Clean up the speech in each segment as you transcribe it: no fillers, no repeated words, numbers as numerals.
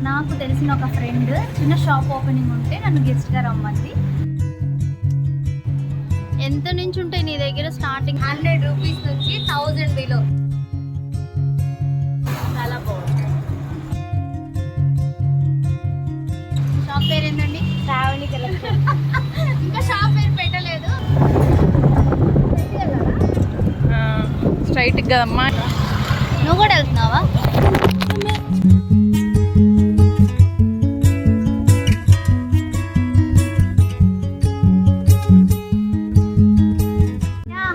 నాకు తెలిసిన ఒక ఫ్రెండ్ చిన్న షాప్ ఓపెనింగ్ ఉంటే నన్ను గెస్ట్గా రమ్మంది. ఎంత నుంచి ఉంటాయి నీ దగ్గర? స్టార్టింగ్ 100 రూపీస్ నుంచి 1000 బిలో. చాలా బాగుంది. షాప్ పేరు ఏంటండి? శ్రావణి కలెక్షన్. ఇంకా షాప్ పేరు పెట్టలేదు. స్ట్రైట్ కదమ్మా. నువ్వు కూడా వెళ్తున్నావా?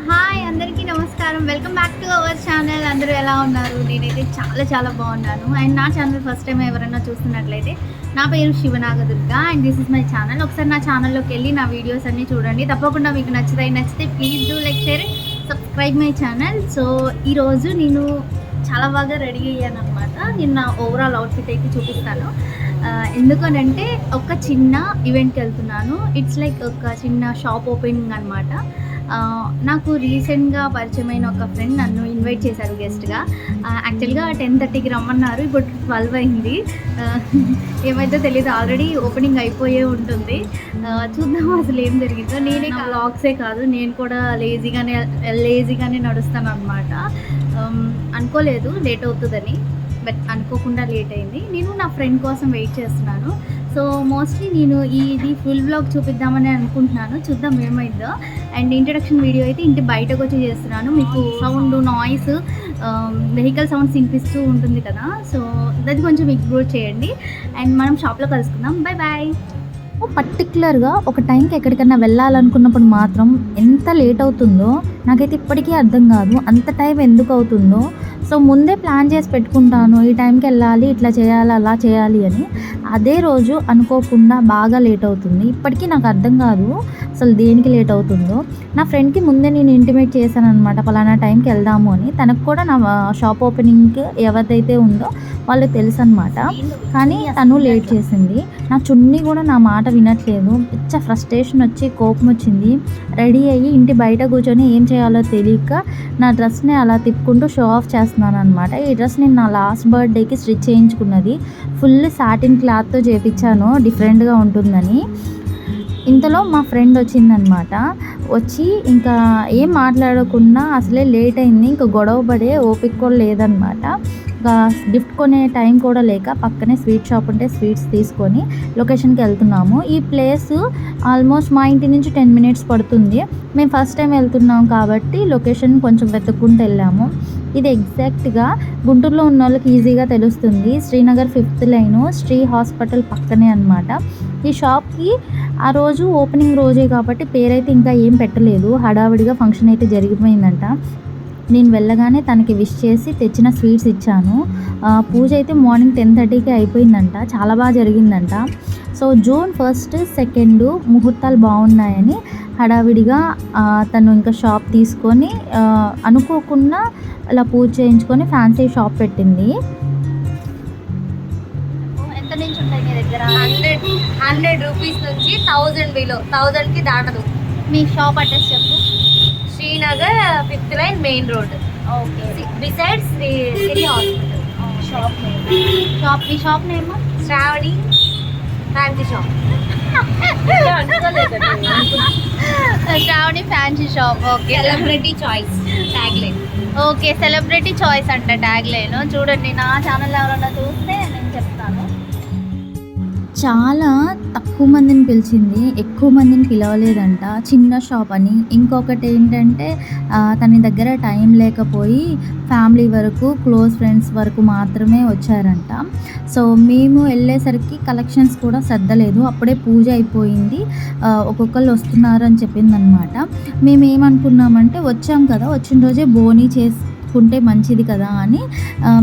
హాయ్ అందరికీ నమస్కారం. Welcome back to our channel. అందరూ ఎలా ఉన్నారు? నేనైతే చాలా బాగున్నాను. అండ్ నా ఛానల్ ఫస్ట్ టైం ఎవరైనా చూస్తున్నట్లయితే నా పేరు Shivanagadurga and this is my channel. ఒకసారి నా ఛానల్లోకి వెళ్ళి నా వీడియోస్ అన్నీ చూడండి. తప్పకుండా మీకు నచ్చితే please do like, share, subscribe my channel. So ఈరోజు నేను చాలా బాగా రెడీ అయ్యాను అనమాట. నేను నా ఓవరాల్ అవుట్ఫిట్ అయితే చూపిస్తాను. ఎందుకనంటే ఒక చిన్న ఈవెంట్కి వెళ్తున్నాను. ఇట్స్ లైక్ ఒక చిన్న షాప్ ఓపెనింగ్ అనమాట. నాకు రీసెంట్గా పరిచయమైన ఒక ఫ్రెండ్ నన్ను ఇన్వైట్ చేశారు గెస్ట్గా. యాక్చువల్గా 10:30కి రమ్మన్నారు. ఇప్పుడు 12 అయింది. ఏమైతే తెలియదు, ఆల్రెడీ ఓపెనింగ్ అయిపోయే ఉంటుంది. చూద్దాం అసలు ఏం జరిగిందో. నేనే వ్లాగ్సే కాదు, నేను కూడా లేజీగానే నడుస్తాను అనమాట. అనుకోలేదు లేట్ అవుతుందని, బట్ అనుకోకుండా లేట్ అయింది. నేను నా ఫ్రెండ్ కోసం వెయిట్ చేస్తున్నాను. సో మోస్ట్లీ నేను ఇది ఫుల్ వ్లాగ్ చూపిద్దామని అనుకుంటున్నాను. చూద్దాం ఏమైందో. అండ్ ఇంట్రడక్షన్ వీడియో అయితే ఇంటి బయటకు వచ్చి చేస్తున్నాను. మీకు సౌండ్, నాయిస్, వెహికల్ సౌండ్స్ వినిపిస్తూ ఉంటుంది కదా, సో అది కొంచెం ఇగ్నోర్ చేయండి. అండ్ మనం షాప్లో కలుసుకుందాం. బాయ్. పర్టికులర్గా ఒక టైంకి ఎక్కడికైనా వెళ్ళాలనుకున్నప్పుడు మాత్రం ఎంత లేట్ అవుతుందో నాకైతే ఇప్పటికీ అర్థం కాదు. అంత టైం ఎందుకు అవుతుందో. సో ముందే ప్లాన్ చేసి పెట్టుకుంటాను, ఈ టైంకి వెళ్ళాలి, ఇట్లా చేయాలి, అలా చేయాలి అని. అదే రోజు అనుకోకుండా బాగా లేట్ అవుతుంది. ఇప్పటికీ నాకు అర్థం కాదు అసలు దేనికి లేట్ అవుతుందో. నా ఫ్రెండ్కి ముందే నేను ఇంటిమేట్ చేశాను అనమాట, పలానా టైంకి వెళ్దాము అని. తనకు కూడా నా షాప్ ఓపెనింగ్కి ఎవరిదైతే ఉందో వాళ్ళకి తెలుసు అనమాట. కానీ తను లేట్ చేసింది. నా చున్నీ కూడా నా మాట వినట్లేదు. పిచ్చ ఫ్రస్ట్రేషన్ వచ్చి కోపం వచ్చింది. రెడీ అయ్యి ఇంటి బయట కూర్చొని ఏం చేయాలో తెలియక నా డ్రెస్ని అలా తిప్పుకుంటూ షో ఆఫ్ చేస్తున్నాను అనమాట. ఈ డ్రెస్ నేను నా లాస్ట్ బర్త్డేకి స్టిచ్ చేయించుకున్నది. ఫుల్ సాటిన్ క్లాత్తో చేయించాను, డిఫరెంట్గా ఉంటుందని. ఇంతలో మా ఫ్రెండ్ వచ్చిందనమాట. వచ్చి ఇంకా ఏం మాట్లాడకుండా అసలే లేట్ అయింది. ఇంకా గొడవ పడే ఓపిక కూడా లేదనమాట. గిఫ్ట్ కొనే టైం కూడా లేక పక్కనే స్వీట్ షాప్ ఉంటే స్వీట్స్ తీసుకొని లొకేషన్కి వెళ్తున్నాము. ఈ ప్లేస్ ఆల్మోస్ట్ మా ఇంటి నుంచి 10 మినిట్స్ పడుతుంది. మేము ఫస్ట్ టైం వెళ్తున్నాం కాబట్టి లొకేషన్ కొంచెం వెతుక్కుంటూ వెళ్ళాము. ఇది ఎగ్జాక్ట్గా గుంటూరులో ఉన్న వాళ్ళకి ఈజీగా తెలుస్తుంది. Srinagar 5th line Shri hospital పక్కనే అనమాట. ఈ షాప్కి ఆ రోజు ఓపెనింగ్ రోజే కాబట్టి పేరైతే ఇంకా ఏం పెట్టలేదు. హడావిడిగా ఫంక్షన్ అయితే జరిగిపోయిందంట. నేను వెళ్ళగానే తనకి విష్ చేసి తెచ్చిన స్వీట్స్ ఇచ్చాను. పూజ అయితే మార్నింగ్ 10:30కి అయిపోయిందంట. చాలా బాగా జరిగిందంట. సో June 1st, 2 ముహూర్తాలు బాగున్నాయని హడావిడిగా తను ఇంకా షాప్ తీసుకొని అనుకోకుండా అలా పూజ చేయించుకొని ఫ్యాన్సీ షాప్ పెట్టింది. ఎంత నుంచి ఉంటాయి మీ దగ్గర? 100 రూపీస్ నుంచి 1000 బిలో. 1000కి దాటదు. మీ షాప్ అడ్రస్ చెప్పు. Srinagar 5th line main road. Okay. Besides city hospital. మీ shop name? Shravani fancy shop. Shravani fancy shop. Okay. Celebrity choice tag line. Okay, celebrity choice అంట ట్యాగ్ లైన్. చూడండి, నా ఛానల్ ఎవరైనా చూస్తే నేను చెప్తాను. చాలా తక్కువ మందిని పిలిచింది, ఎక్కువ మందిని పిలవలేదంట. చిన్న షాప్ అని. ఇంకొకటి ఏంటంటే తన దగ్గర టైం లేకపోయి ఫ్యామిలీ వరకు, క్లోజ్ ఫ్రెండ్స్ వరకు మాత్రమే వచ్చారంట. సో మేము వెళ్ళేసరికి కలెక్షన్స్ కూడా సర్దలేదు. అప్పుడే పూజ అయిపోయింది. ఒక్కొక్కరు వస్తున్నారు అని చెప్పిందనమాట. మేము ఏమనుకున్నామంటే వచ్చాం కదా, వచ్చిన రోజే బోనీ చేసుకుంటే మంచిది కదా అని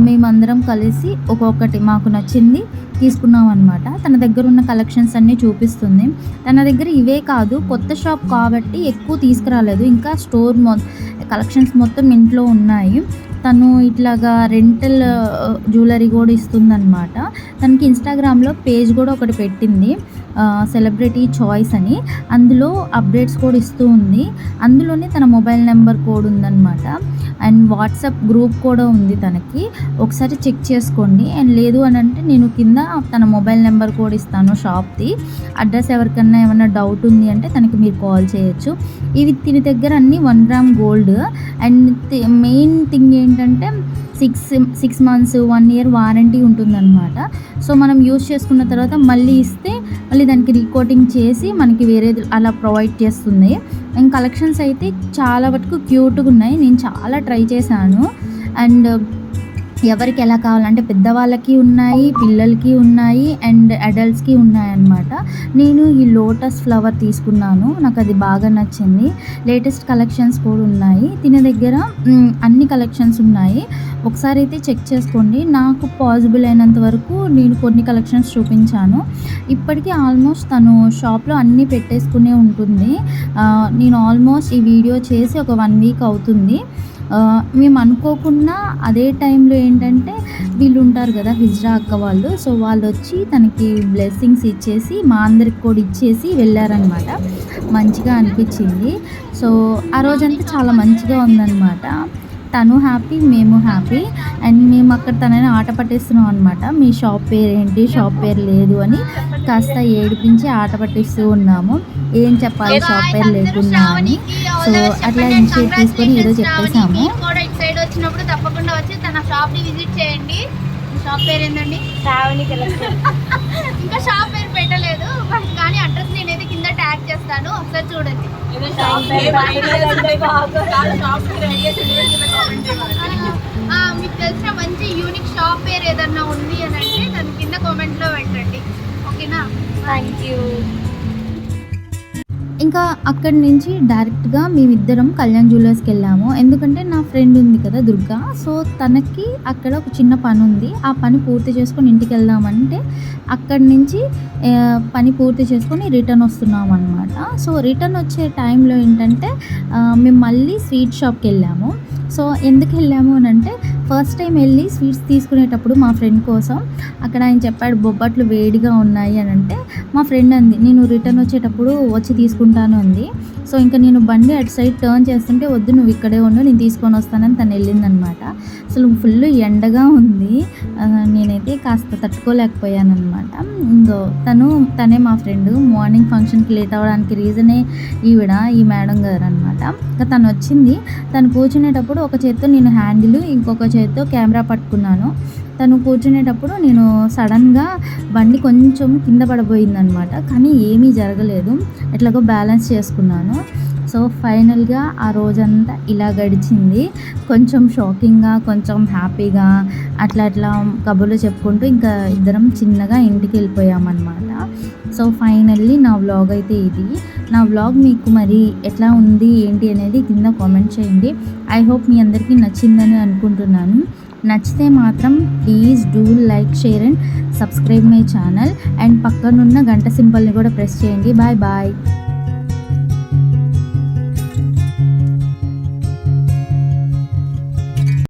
మేమందరం కలిసి ఒక్కొక్కటి మాకు నచ్చింది తీసుకున్నాం అనమాట. తన దగ్గర ఉన్న కలెక్షన్స్ అన్నీ చూపిస్తుంది. తన దగ్గర ఇవే కాదు, కొత్త షాప్ కాబట్టి ఎక్కువ తీసుకురాలేదు. ఇంకా స్టోర్ కలెక్షన్స్ మొత్తం ఇంట్లో ఉన్నాయి. తను ఇట్లాగా రెంటల్ జ్యువెలరీ కూడా ఇస్తుందన్నమాట. తనకి ఇన్‌స్టాగ్రామ్‌లో పేజ్ కూడా ఒకటి పెట్టింది. సెలబ్రిటీ చాయిస్ అని. అందులో అప్డేట్స్ కూడా ఇస్తూ ఉంది. అందులోనే తన మొబైల్ నెంబర్ కూడా ఉందన్నమాట. అండ్ వాట్సాప్ గ్రూప్ కూడా ఉంది తనకి. ఒకసారి చెక్ చేసుకోండి. అండ్ లేదు అనంటే నేను కింద తన మొబైల్ నెంబర్ కూడా ఇస్తాను షాప్‌ది. అడ్రస్ ఎవరికన్నా ఏమన్నా డౌట్ ఉంది అంటే తనకి మీరు కాల్ చేయొచ్చు. ఇవి తిని దగ్గర అన్నీ 1 gram gold. And main thing ఏంటంటే 6 మంత్స్, 1 ఇయర్ వారంటీ ఉంటుందన్నమాట. సో మనం యూజ్ చేసుకున్న తర్వాత మళ్ళీ ఇస్తే మళ్ళీ దానికి రీకోటింగ్ చేసి మనకి వేరేది అలా ప్రొవైడ్ చేస్తుంది. అండ్ కలెక్షన్స్ అయితే చాలా వరకు క్యూట్‌గా ఉన్నాయి. నేను చాలా ట్రై చేశాను. అండ్ ఎవరికి ఎలా కావాలంటే పెద్దవాళ్ళకి ఉన్నాయి, పిల్లలకి ఉన్నాయి, అండ్ అడల్ట్స్‌కి ఉన్నాయన్నమాట. నేను ఈ లోటస్ ఫ్లవర్ తీసుకున్నాను. నాకు అది బాగా నచ్చింది. లేటెస్ట్ కలెక్షన్స్ కూడా ఉన్నాయి. తిన దగ్గర అన్ని కలెక్షన్స్ ఉన్నాయి. ఒకసారి అయితే చెక్ చేసుకోండి. నాకు పాసిబుల్ అయినంత వరకు నేను కొన్ని కలెక్షన్స్ చూపించాను. ఇప్పటికీ ఆల్మోస్ట్ తను షాప్‌లో అన్నీ పెట్టేసుకునే ఉంటుంది. నేను ఆల్మోస్ట్ ఈ వీడియో చేసి ఒక 1 వీక్ అవుతుంది. మేము అనుకోకుండా అదే టైంలో ఏంటంటే వీళ్ళు ఉంటారు కదా హిజ్రా అక్క వాళ్ళు. సో వాళ్ళు వచ్చి తనకి బ్లెస్సింగ్స్ ఇచ్చేసి మా అందరికి కూడా ఇచ్చేసి వెళ్ళారనమాట. మంచిగా అనిపించింది. సో ఆ రోజంతా చాలా మంచిగా ఉందన్నమాట. తను హ్యాపీ, మేము హ్యాపీ. అండ్ మేము అక్కడ తనని ఆట పట్టిస్తున్నాం అనమాట. మీ షాప్ పేరు ఏంటి, షాప్ పేరు లేదు అని కాస్త ఏడిపించి ఆట పట్టిస్తూ ఉన్నాము. ఏం చెప్పాలి షాప్ పేరు లేకుండా అని. సో అట్లా ఇనిషియేట్ తీసుకొని ఏదో చెప్పేసాము. ఇటు సైడ్ వచ్చినప్పుడు తప్పకుండా వచ్చి తన షాప్ని విజిట్ చేయండి. షాప్ పేరు ఏంటండి? శ్రావణి కలెక్షన్. ఇంకా షాప్ పేరు పెట్టలేదు కానీ అడ్రస్ నేనైతే కింద ట్యాగ్ చేస్తాను, ఒకసారి చూడండి. మీకు తెలిసిన మంచి యూనిక్ షాప్ పేరు ఏదన్నా ఉంది అని అంటే దాని కింద కామెంట్లో పెట్టండి. ఓకేనా? Thank you. ఇంకా అక్కడి నుంచి డైరెక్ట్గా మేమిద్దరం కళ్యాణ్ జ్యువెలర్స్కి వెళ్ళాము. ఎందుకంటే నా ఫ్రెండ్ ఉంది కదా దుర్గా. సో తనకి అక్కడ ఒక చిన్న పని ఉంది. ఆ పని పూర్తి చేసుకొని ఇంటికి వెళ్దామంటే అక్కడి నుంచి పని పూర్తి చేసుకొని రిటర్న్ వస్తున్నాం అనమాట. సో రిటర్న్ వచ్చే టైంలో ఏంటంటే మేము మళ్ళీ స్వీట్ షాప్కి వెళ్ళాము. సో ఎందుకు వెళ్ళాము అని అంటే ఫస్ట్ టైం వెళ్ళి స్వీట్స్ తీసుకునేటప్పుడు మా ఫ్రెండ్ కోసం అక్కడ ఆయన చెప్పాడు బొబ్బట్లు వేడిగా ఉన్నాయి అని అంటే మా ఫ్రెండ్ అంది నేను రిటర్న్ వచ్చేటప్పుడు వచ్చి తీసుకుంటాను అంది. సో ఇంకా నేను బండి అటు సైడ్ టర్న్ చేస్తుంటే వద్దు నువ్వు ఇక్కడే ఉండు నేను తీసుకొని వస్తానని తను వెళ్ళిందనమాట. అసలు ఫుల్ ఎండగా ఉంది. నేనైతే కాస్త తట్టుకోలేకపోయాను అనమాట. ఇంకో తనే మా ఫ్రెండ్. మార్నింగ్ ఫంక్షన్కి లేట్ అవ్వడానికి రీజనే ఈ మేడం గారు అనమాట. ఇంకా తను వచ్చింది. తను కూర్చునేటప్పుడు ఒక చేత్తో నేను హ్యాండిల్ ఇంకొక చేత్తో కెమెరా పట్టుకున్నాను. తను కూర్చునేటప్పుడు నేను సడన్గా బండి కొంచెం కింద పడబోయిందనమాట. కానీ ఏమీ జరగలేదు. ఎట్లాగో బ్యాలెన్స్ చేసుకున్నాను. సో ఫైనల్గా ఆ రోజంతా ఇలా గడిచింది. కొంచెం షాకింగ్గా, కొంచెం హ్యాపీగా అట్లా కబుర్లు చెప్పుకుంటూ ఇంకా ఇద్దరం చిన్నగా ఇంటికి వెళ్ళిపోయామన్నమాట. సో ఫైనల్లీ నా వ్లాగ్ అయితే ఇది. నా వ్లాగ్ మీకు మరి ఎట్లా ఉంది ఏంటి అనేది కింద కామెంట్ చేయండి. ఐ హోప్ మీ అందరికీ నచ్చిందని అనుకుంటున్నాను. నచ్చితే మాత్రం please do like, share and subscribe my channel. And పక్కనున్న గంట సింబల్ని కూడా ప్రెస్ చేయండి. Bye bye.